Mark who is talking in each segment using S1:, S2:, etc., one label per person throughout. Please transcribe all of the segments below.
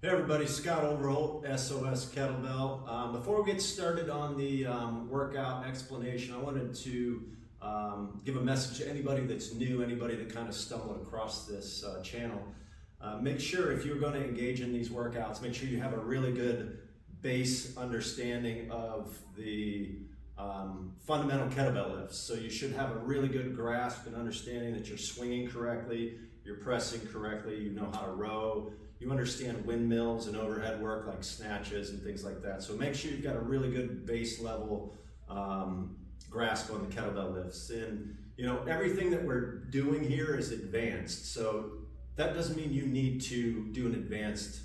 S1: Hey everybody, Scott Overholt, SOS Kettlebell. Before we get started on the workout explanation, I wanted to give a message to anybody that's new, anybody that kind of stumbled across this channel. Make sure if you're going to engage in these workouts, make sure you have a really good base understanding of the fundamental kettlebell lifts. So you should have a really good grasp and understanding that you're swinging correctly, you're pressing correctly, you know how to row, you understand windmills and overhead work like snatches and things like that. So make sure you've got a really good base level grasp on the kettlebell lifts. And you know, everything that we're doing here is advanced. So that doesn't mean you need to do an advanced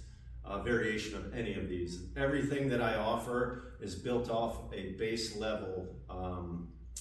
S1: variation of any of these. Everything that I offer is built off a base level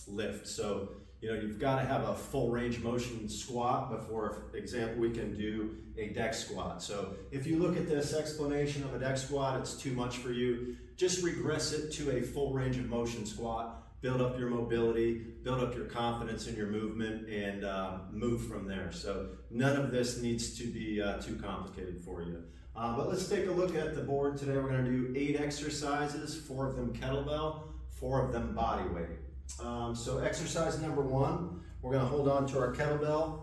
S1: lift. So you know, you've got to have a full range of motion squat before, for example, we can do a deck squat. So if you look at this explanation of a deck squat, it's too much for you. Just regress it to a full range of motion squat, build up your mobility, build up your confidence in your movement, and move from there. So none of this needs to be too complicated for you. But let's take a look at the board today. We're going to do 8 exercises, 4 of them kettlebell, 4 of them body weight. So exercise number 1, we're going to hold on to our kettlebell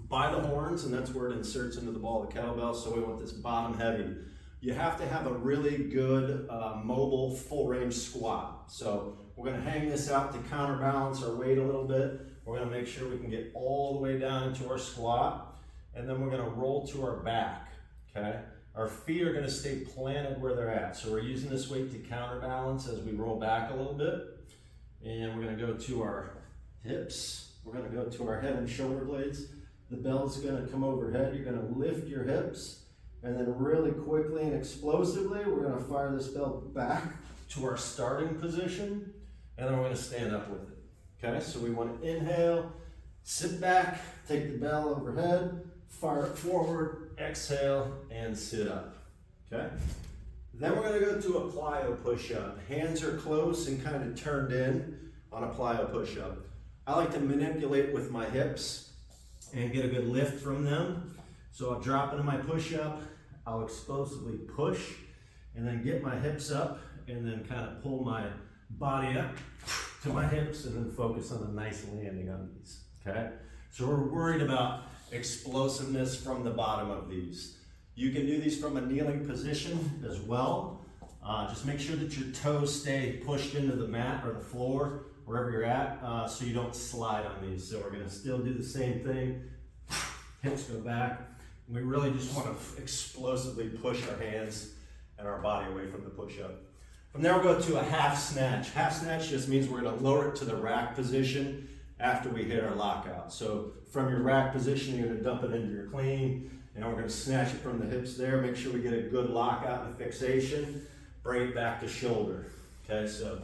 S1: by the horns, and that's where it inserts into the ball of the kettlebell. So we want this bottom heavy. You have to have a really good mobile full range squat. So we're going to hang this out to counterbalance our weight a little bit. We're going to make sure we can get all the way down into our squat, and then we're going to roll to our back. Okay, our feet are going to stay planted where they're at. So we're using this weight to counterbalance as we roll back a little bit. And we're going to go to our hips. We're going to go to our head and shoulder blades. The bell's going to come overhead. You're going to lift your hips. And then really quickly and explosively, we're going to fire this bell back to our starting position. And then we're going to stand up with it. Okay, so we want to inhale, sit back, take the bell overhead, fire it forward, exhale, and sit up. Okay? Then we're going to go to a Plyo Pushup. Hands are close and kind of turned in on a Plyo Pushup. I like to manipulate with my hips and get a good lift from them. So I'll drop into my push-up, I'll explosively push, and then get my hips up, and then kind of pull my body up to my hips, and then focus on a nice landing on these. Okay? So we're worried about explosiveness from the bottom of these. You can do these from a kneeling position as well. Just make sure that your toes stay pushed into the mat or the floor, wherever you're at, so you don't slide on these. So we're going to still do the same thing. Hips go back. We really just want to explosively push our hands and our body away from the push-up. From there, we'll go to a half snatch. Half snatch just means we're going to lower it to the rack position after we hit our lockout. So from your rack position, you're going to dump it into your clean. And we're going to snatch it from the hips there. Make sure we get a good lockout and fixation. Bring it back to shoulder. Okay, so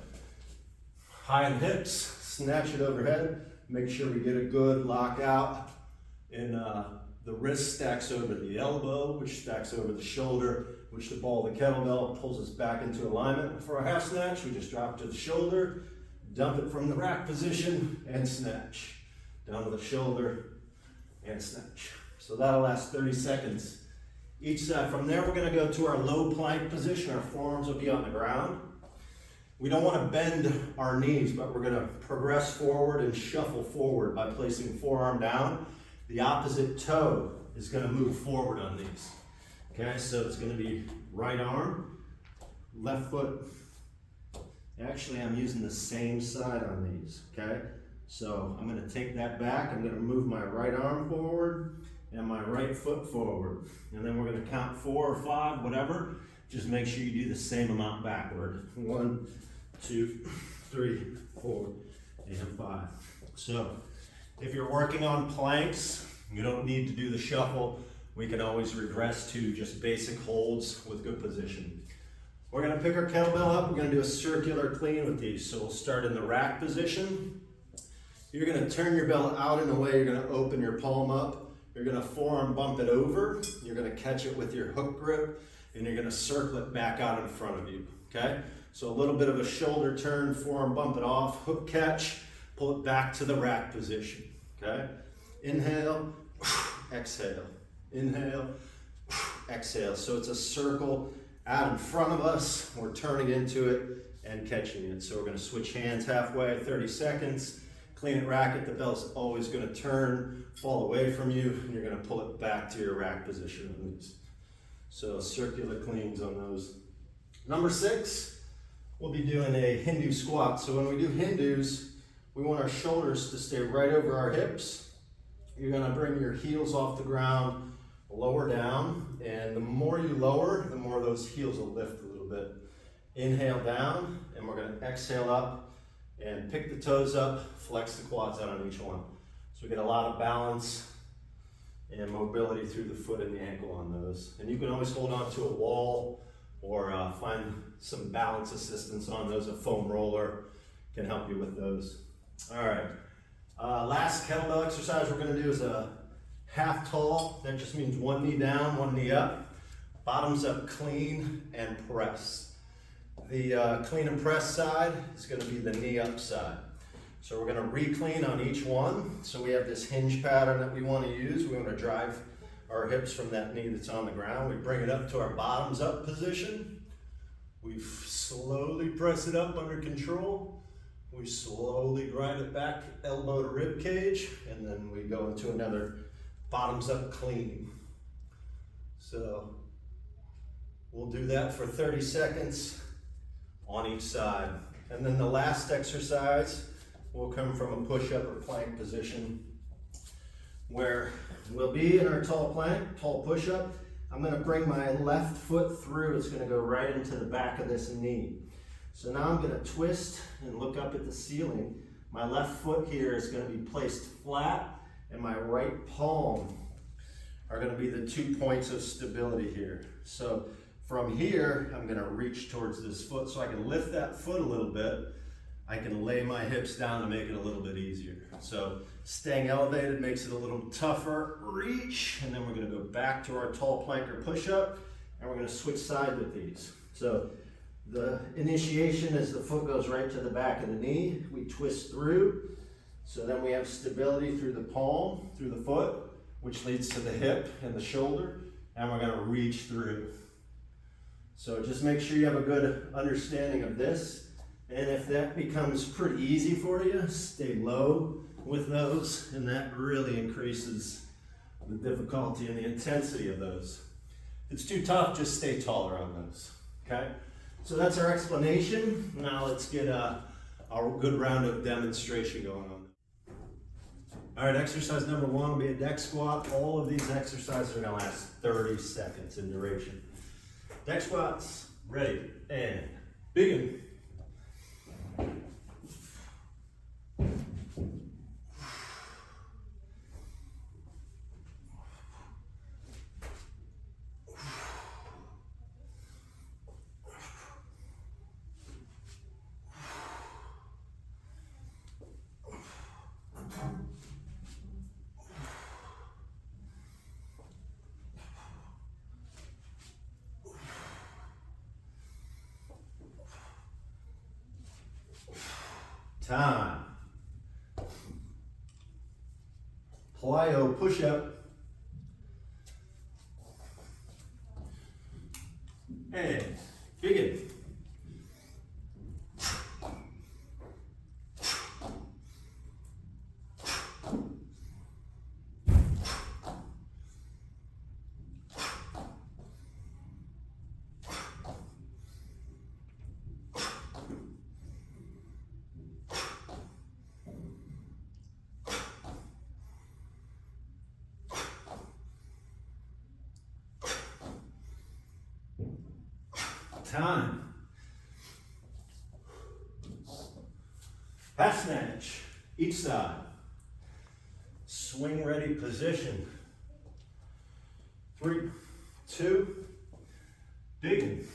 S1: high in the hips, snatch it overhead. Make sure we get a good lockout. And the wrist stacks over the elbow, which stacks over the shoulder, which the ball of the kettlebell pulls us back into alignment. For our half snatch, we just drop it to the shoulder, dump it from the rack position, and snatch. Down to the shoulder, and snatch. So that'll last 30 seconds each side. From there, we're going to go to our low plank position. Our forearms will be on the ground. We don't want to bend our knees, but we're going to progress forward and shuffle forward by placing forearm down. The opposite toe is going to move forward on these. Okay, so it's going to be right arm, left foot. Actually, I'm using the same side on these. Okay, so I'm going to take that back. I'm going to move my right arm forward and my right foot forward. And then we're going to count 4 or 5, whatever. Just make sure you do the same amount backward. 1, 2, 3, 4, and 5. So if you're working on planks, you don't need to do the shuffle. We can always regress to just basic holds with good position. We're going to pick our kettlebell up. We're going to do a circular clean with these. So we'll start in the rack position. You're going to turn your bell out in a way. You're going to open your palm up. You're going to forearm bump it over. You're going to catch it with your hook grip, and you're going to circle it back out in front of you. Okay? So a little bit of a shoulder turn, forearm bump it off, hook catch, pull it back to the rack position. Okay? Inhale, exhale. Inhale, exhale. So it's a circle out in front of us. We're turning into it and catching it. So we're gonna switch hands halfway, 30 seconds. Clean it racket, the bell's always gonna turn, fall away from you, and you're gonna pull it back to your rack position on these. So circular cleans on those. Number 6, we'll be doing a Hindu squat. So when we do Hindus, we want our shoulders to stay right over our hips. You're gonna bring your heels off the ground, lower down, and the more you lower, the more those heels will lift a little bit. Inhale down, and we're gonna exhale up and pick the toes up, flex the quads out on each one. So we get a lot of balance and mobility through the foot and the ankle on those. And you can always hold on to a wall or find some balance assistance on those. A foam roller can help you with those. All right, last kettlebell exercise we're gonna do is a half tall. That just means one knee down, one knee up. Bottoms up clean and press. The clean and press side is gonna be the knee up side. So we're gonna re-clean on each one. So we have this hinge pattern that we wanna use. We wanna drive our hips from that knee that's on the ground. We bring it up to our bottoms up position. We slowly press it up under control. We slowly grind it back, elbow to rib cage, and then we go into another bottoms up clean. So we'll do that for 30 seconds on each side. And then the last exercise will come from a push-up or plank position where we'll be in our tall plank, tall push-up. I'm gonna bring my left foot through. It's gonna go right into the back of this knee. So now I'm gonna twist and look up at the ceiling. My left foot here is gonna be placed flat, and my right palm are gonna be the 2 points of stability here. So from here, I'm gonna reach towards this foot so I can lift that foot a little bit. I can lay my hips down to make it a little bit easier. So staying elevated makes it a little tougher. Reach, and then we're gonna go back to our tall plank or push-up, and we're gonna switch sides with these. So the initiation is the foot goes right to the back of the knee. We twist through, so then we have stability through the palm, through the foot, which leads to the hip and the shoulder, and we're gonna reach through. So just make sure you have a good understanding of this. And if that becomes pretty easy for you, stay low with those, and that really increases the difficulty and the intensity of those. If it's too tough, just stay taller on those, okay? So that's our explanation. Now let's get a good round of demonstration going on. All right, exercise number 1 will be a deck squat. All of these exercises are gonna last 30 seconds in duration. Deck squats, ready, and begin. Time. Plyo push-up. And begin. Time. Half snatch, each side. Swing ready position. 3, 2, begin.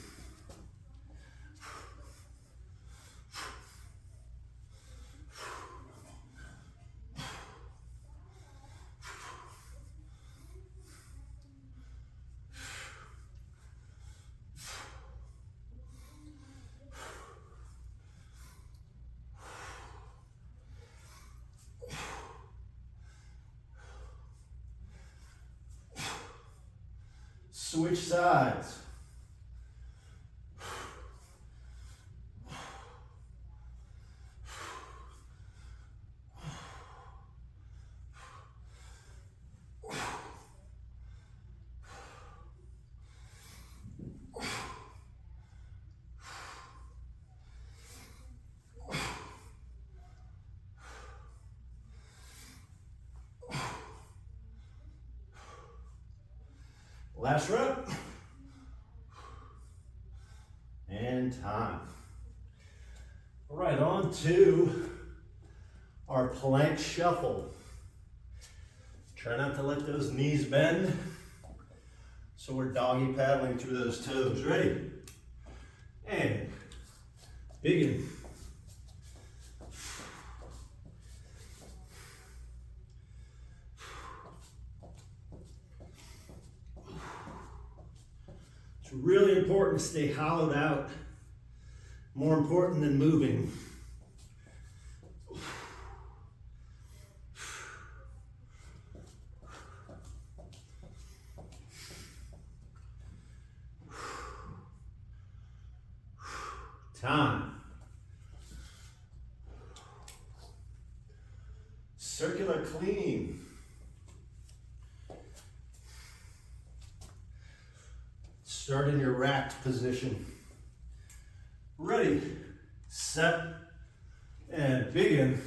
S1: Switch sides. Last rep. And time. All right, on to our plank shuffle. Try not to let those knees bend. So we're doggy paddling through those toes. Ready? And begin. It's really important to stay hollowed out. More important than moving. Time. Circular clean. Start in your racked position. Ready, set, and begin.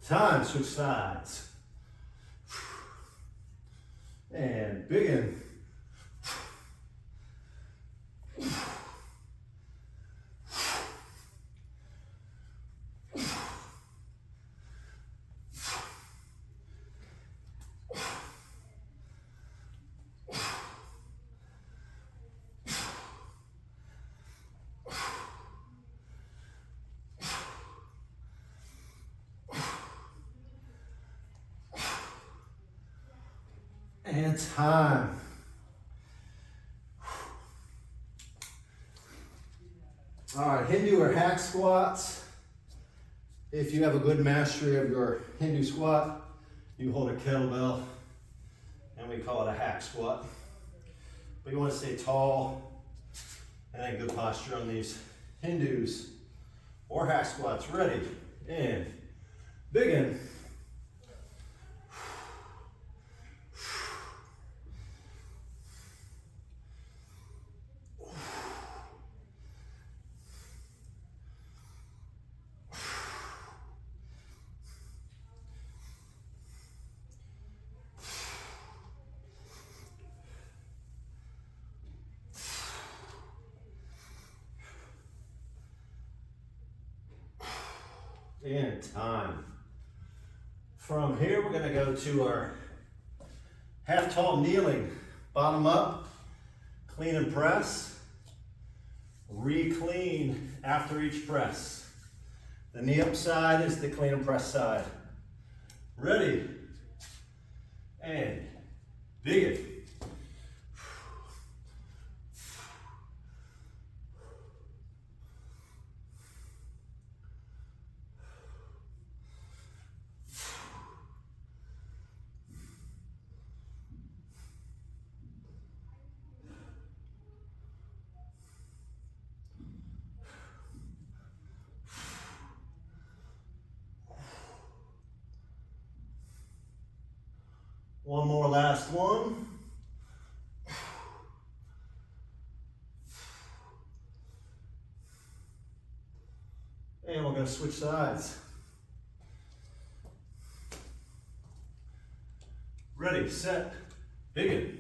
S1: Time, switch sides. And begin. And time. All right, Hindu or hack squats. If you have a good mastery of your Hindu squat, you hold a kettlebell, and we call it a hack squat. But you want to stay tall and have good posture on these Hindus or hack squats. Ready, and begin. And time. From here, we're going to go to our half tall kneeling, bottom up, clean and press, re-clean after each press. The knee up side is the clean and press side. Ready, and begin. One more, last one. And we're going to switch sides. Ready, set, begin.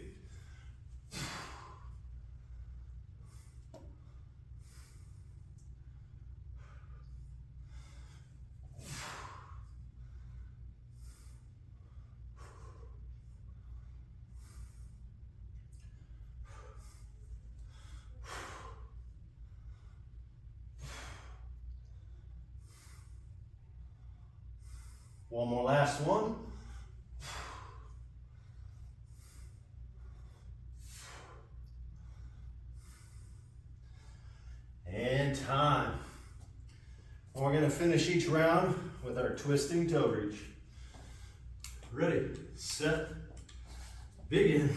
S1: One more, last one. And time. We're gonna finish each round with our twisting toe reach. Ready, set, begin.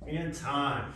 S1: And time.